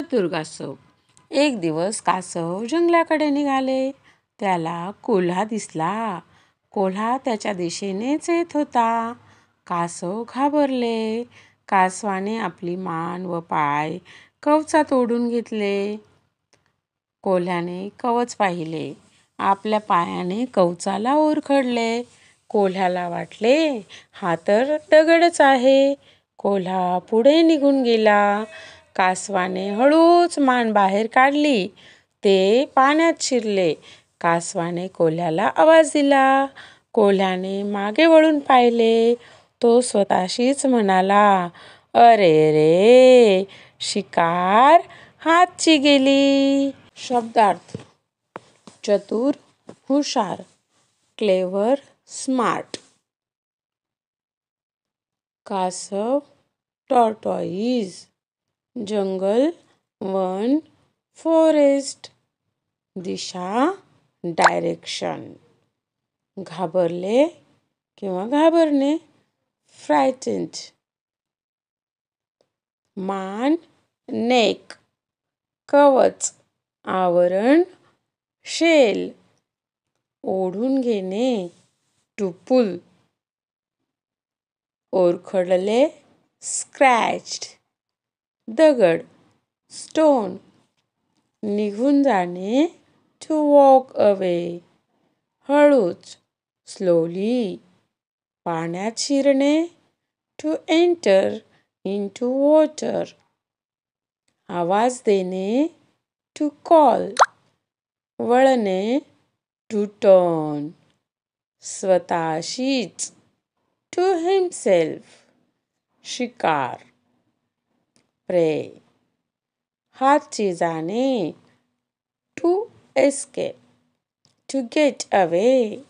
चतुर कासव. एक दिवस कासव जंगलाकडे निघाले. त्याला कोल्हा दिसला. कोल्हा त्याच्या दिशेनेच येत होता. कासव घाबरले. कासवाने आपली मान व पाय कवचात ओढून घेतले. कोल्ह्याने कवच पाहिले. आपल्या पायाने कवचाला ओरखडले. कोल्ह्याला वाटले, हा तर दगडच आहे. कोल्हा पुढे निघून गेला. कासवाने हळूच मान बाहेर काढली. ते पाण्यात शिरले. कासवाने कोल्ह्याला आवाज दिला. कोल्ह्याने मागे वळून पाहिले. तो स्वतःशीच म्हणाला, अरे रे, शिकार हातची गेली. शब्दार्थ: चतुर, हुशार, क्लेवर, स्मार्ट. कासव, टॉर्टॉइज. जंगल, वन, फॉरेस्ट. दिशा, डायरेक्शन. घाबरले किंवा घाबरणे, फ्रायटेंड. मान, नेक. कवच, आवरण, शेल. ओढून घेणे, टू पुल. ओरखडले, स्क्रॅच्ड. दगड, स्टोन. निघून जाणे, टू वॉक अवे. हळूच, स्लोली. पाण्यात शिरणे, टू एंटर इंटू वॉटर. आवाज देणे, टू कॉल. वळणे, टू टर्न. स्वतःशीच, टू हिमसेल्फ. शिकार, प्रे. हातची जाणे, to escape, to get away.